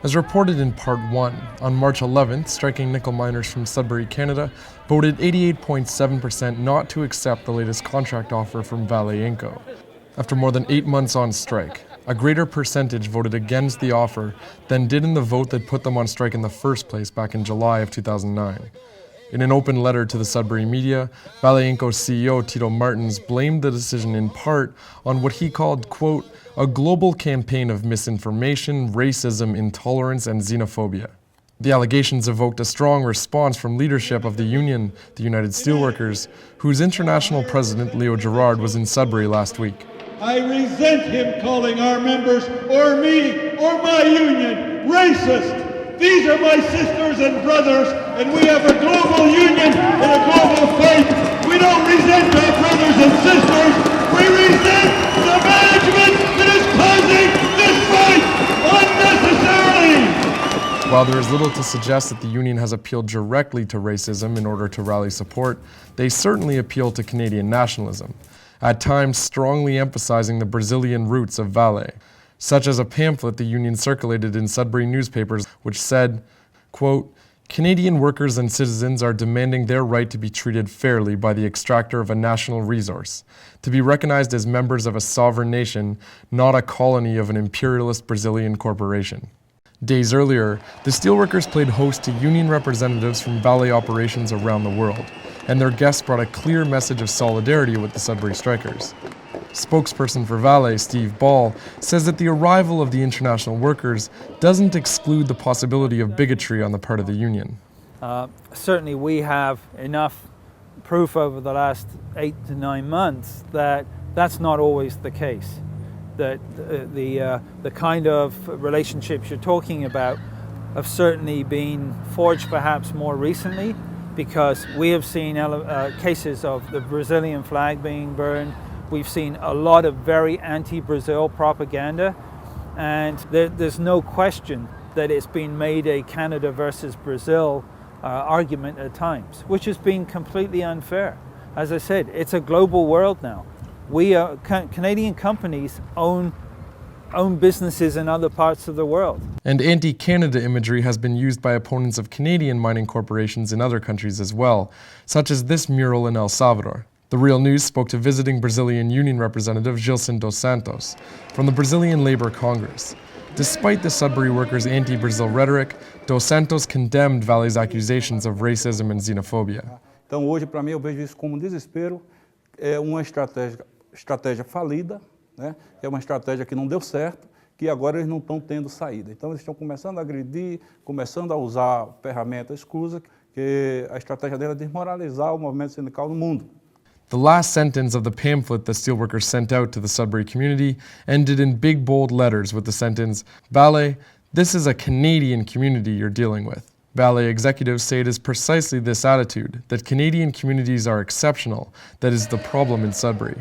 As reported in Part 1, on March 11th, striking nickel miners from Sudbury, Canada, voted 88.7% not to accept the latest contract offer from Vale. After more than 8 months on strike, a greater percentage voted against the offer than did in the vote that put them on strike in the first place back in July of 2009. In an open letter to the Sudbury media, Vale CEO Tito Martins blamed the decision in part on what he called, quote, a global campaign of misinformation, racism, intolerance, and xenophobia. The allegations evoked a strong response from leadership of the union, the United Steelworkers, whose international president, Leo Gerard, was in Sudbury last week. I resent him calling our members, or me, or my union, racist. These are my sisters and brothers, and we have a global union and a global faith. We don't resent our brothers and sisters. We resent the management that is causing this fight unnecessarily. While there is little to suggest that the union has appealed directly to racism in order to rally support, they certainly appeal to Canadian nationalism, at times strongly emphasizing the Brazilian roots of Vale, such as a pamphlet the union circulated in Sudbury newspapers which said, quote, Canadian workers and citizens are demanding their right to be treated fairly by the extractor of a national resource, to be recognized as members of a sovereign nation, not a colony of an imperialist Brazilian corporation. Days earlier, the steelworkers played host to union representatives from Vale operations around the world, and their guests brought a clear message of solidarity with the Sudbury strikers. Spokesperson for Vale, Steve Ball, says that the arrival of the international workers doesn't exclude the possibility of bigotry on the part of the union. Certainly we have enough proof over the last 8 to 9 months that that's not always the case. That the kind of relationships you're talking about have certainly been forged perhaps more recently, because we have seen cases of the Brazilian flag being burned. We've seen a lot of very anti-Brazil propaganda, and there's no question that it's been made a Canada versus Brazil argument at times, which has been completely unfair. As I said, it's a global world now. Canadian companies own businesses in other parts of the world. And anti-Canada imagery has been used by opponents of Canadian mining corporations in other countries as well, such as this mural in El Salvador. The Real News spoke to visiting Brazilian union representative Gilson dos Santos from the Brazilian Labour Congress. Despite the Sudbury workers' anti-Brazil rhetoric, dos Santos condemned Vale's accusations of racism and xenophobia. Então hoje, para mim, eu vejo isso como desespero, é uma estratégia falida, né? É uma estratégia que não deu certo, que agora eles não estão tendo saída. Então eles estão começando a agredir, começando a usar ferramentas escusas, que a estratégia dela é desmoralizar o movimento sindical no mundo. The last sentence of the pamphlet the steelworkers sent out to the Sudbury community ended in big bold letters with the sentence, Vale, this is a Canadian community you're dealing with. Vale executives say it is precisely this attitude, that Canadian communities are exceptional, that is the problem in Sudbury.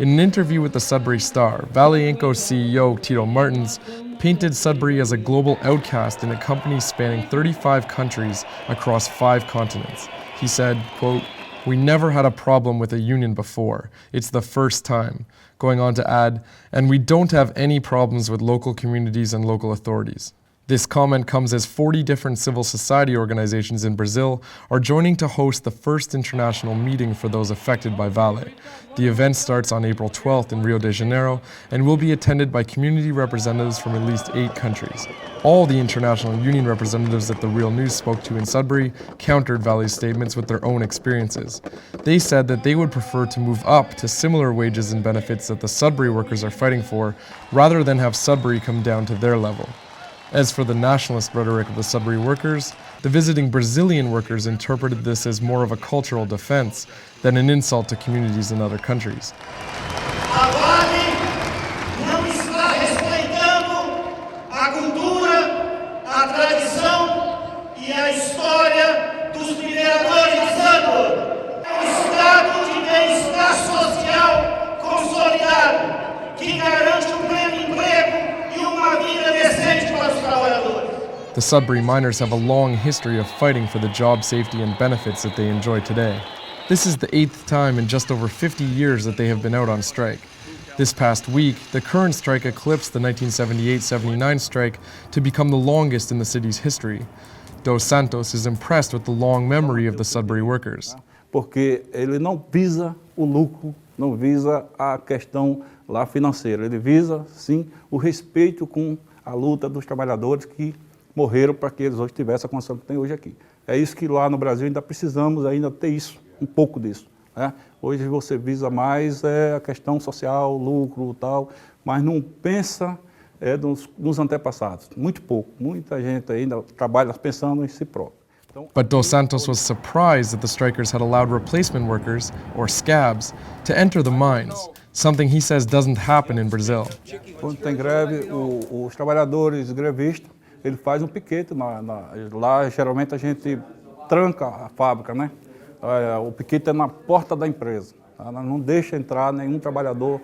In an interview with the Sudbury Star, Vale CEO Tito Martins painted Sudbury as a global outcast in a company spanning 35 countries across 5 continents. He said, quote, we never had a problem with a union before. It's the first time. Going on to add, and we don't have any problems with local communities and local authorities. This comment comes as 40 different civil society organizations in Brazil are joining to host the first international meeting for those affected by Vale. The event starts on April 12th in Rio de Janeiro and will be attended by community representatives from at least 8 countries. All the international union representatives that the Real News spoke to in Sudbury countered Vale's statements with their own experiences. They said that they would prefer to move up to similar wages and benefits that the Sudbury workers are fighting for, rather than have Sudbury come down to their level. As for the nationalist rhetoric of the Sudbury workers, the visiting Brazilian workers interpreted this as more of a cultural defense than an insult to communities in other countries. A Vale não está respeitando a cultura, a tradição e a história dos mineradores de Sudbury. Um estado de bem-estar social consolidado que garante pleno emprego e uma vida decente para os trabalhadores. The Sudbury miners have a long history of fighting for the job safety and benefits that they enjoy today. This is the 8th time in just over 50 years that they have been out on strike. This past week, the current strike eclipsed the 1978-79 strike to become the longest in the city's history. Dos Santos is impressed with the long memory of the Sudbury workers. Porque ele não visa o lucro, não visa a questão lá financeira, ele visa, sim, o respeito com a luta dos trabalhadores que morreram para que eles hoje tivessem a condição que tem hoje aqui. É isso que lá no Brasil ainda precisamos ainda ter isso, um pouco disso. Né? Hoje você visa mais a questão social, lucro e tal, mas não pensa nos antepassados. Muito pouco, muita gente ainda trabalha pensando em si próprio. But Dos Santos was surprised that the strikers had allowed replacement workers, or scabs, to enter the mines, something he says doesn't happen in Brazil. Quando tem greve, os trabalhadores grevistas, ele faz um piquete, lá geralmente a gente tranca a fábrica, né? O piquete é na porta da empresa, não deixa entrar nenhum trabalhador.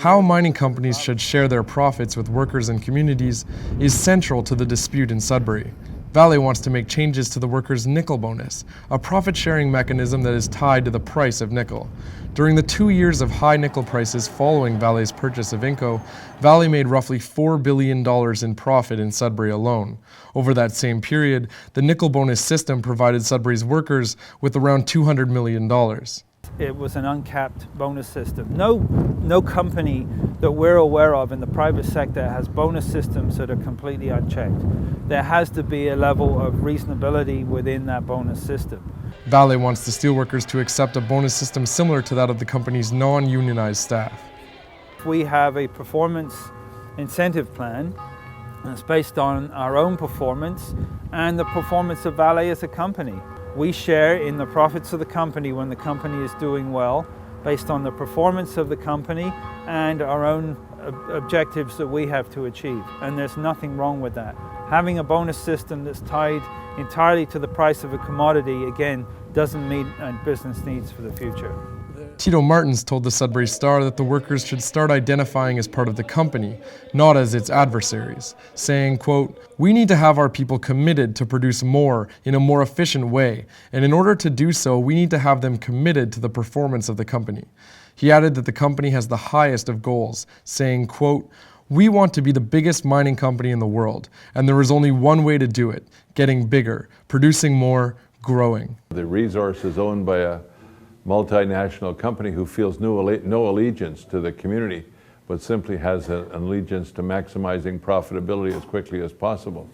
How mining companies should share their profits with workers and communities is central to the dispute in Sudbury. Vale wants to make changes to the workers' nickel bonus, a profit-sharing mechanism that is tied to the price of nickel. During the 2 years of high nickel prices following Vale's purchase of Inco, Vale made roughly $4 billion in profit in Sudbury alone. Over that same period, the nickel bonus system provided Sudbury's workers with around $200 million. It was an uncapped bonus system. No company that we're aware of in the private sector has bonus systems that are completely unchecked. There has to be a level of reasonability within that bonus system. Vale wants the steelworkers to accept a bonus system similar to that of the company's non-unionized staff. We have a performance incentive plan that's based on our own performance and the performance of Vale as a company. We share in the profits of the company when the company is doing well, based on the performance of the company and our own objectives that we have to achieve. And there's nothing wrong with that. Having a bonus system that's tied entirely to the price of a commodity, again, doesn't meet business needs for the future. Tito Martins told the Sudbury Star that the workers should start identifying as part of the company, not as its adversaries, saying, quote, "We need to have our people committed to produce more in a more efficient way, and in order to do so, we need to have them committed to the performance of the company." He added that the company has the highest of goals, saying, quote, "We want to be the biggest mining company in the world, and there is only one way to do it, getting bigger, producing more, growing." The resource is owned by a multinational company who feels no allegiance to the community, but simply has an allegiance to maximizing profitability as quickly as possible.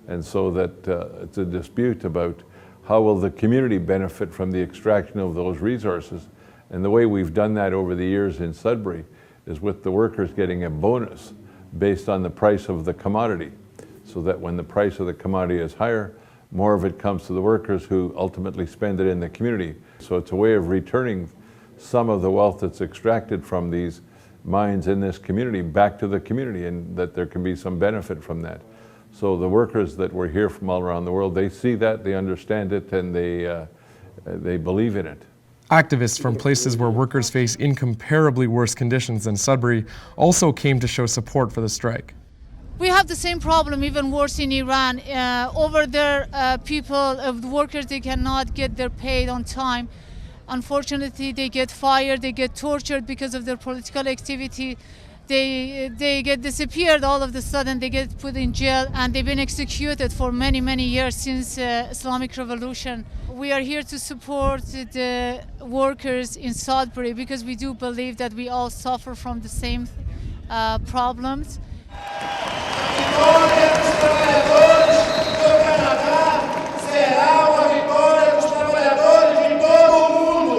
And so that it's a dispute about how will the community benefit from the extraction of those resources. And the way we've done that over the years in Sudbury is with the workers getting a bonus based on the price of the commodity, so that when the price of the commodity is higher, more of it comes to the workers who ultimately spend it in the community. So it's a way of returning some of the wealth that's extracted from these mines in this community back to the community, and that there can be some benefit from that. So the workers that were here from all around the world, they see that, they understand it, and they believe in it. Activists from places where workers face incomparably worse conditions than Sudbury also came to show support for the strike. We have the same problem, even worse in Iran. Over there, the workers, they cannot get their pay on time. Unfortunately, they get fired, they get tortured because of their political activity. They get disappeared all of a sudden, they get put in jail, and they've been executed for many, many years since Islamic Revolution. We are here to support the workers in Sudbury because we do believe that we all suffer from the same problems. Vitória dos trabalhadores do Canadá será uma vitória dos trabalhadores de todo o mundo.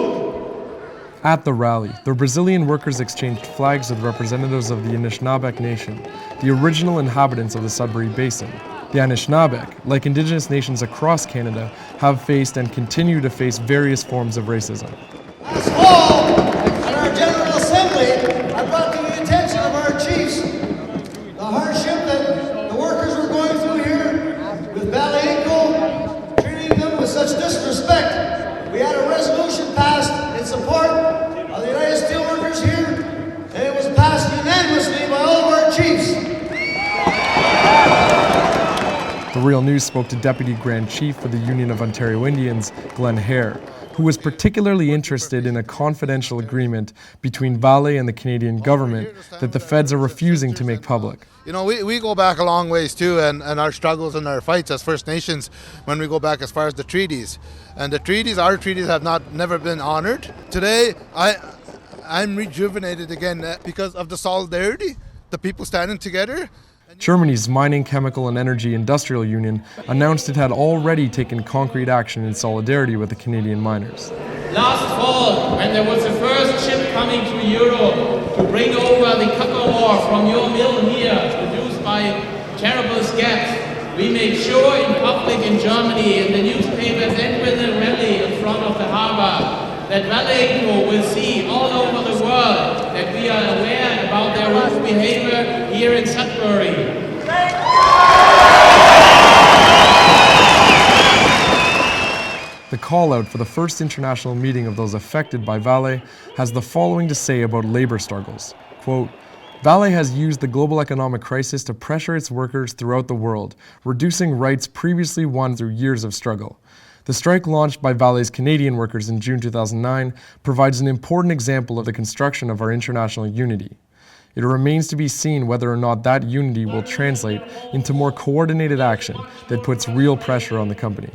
At the rally, the Brazilian workers exchanged flags with representatives of the Anishinaabe Nation, the original inhabitants of the Sudbury Basin. The Anishinaabe, like indigenous nations across Canada, have faced and continue to face various forms of racism. Last fall, at our General Assembly, I brought to the attention of our chiefs the hardship that the workers were going through here with Vale Inco, treating them with such disrespect. We had a resolution passed in support of the United Steelworkers here, and it was passed unanimously by all of our chiefs. The Real News spoke to Deputy Grand Chief for the Union of Ontario Indians, Glenn Hare, who was particularly interested in a confidential agreement between Vale and the Canadian government that the feds are refusing to make public. You know, we go back a long ways too, and our struggles and our fights as First Nations when we go back as far as the treaties. And the treaties, our treaties have never been honored. Today, I'm rejuvenated again because of the solidarity, the people standing together. Germany's Mining, Chemical and Energy Industrial Union announced it had already taken concrete action in solidarity with the Canadian miners. Last fall, when there was the first ship coming to Europe to bring over the copper ore from your mill here, produced by terrible scabs, we made sure in public in Germany, in the newspapers and within the rally in front of the harbor, that Vale will see all over the world that we are aware about their wrong behavior here in Sudbury. The call-out for the first international meeting of those affected by Vale has the following to say about labor struggles. Quote, Vale has used the global economic crisis to pressure its workers throughout the world, reducing rights previously won through years of struggle. The strike launched by Vale's Canadian workers in June 2009 provides an important example of the construction of our international unity. It remains to be seen whether or not that unity will translate into more coordinated action that puts real pressure on the company.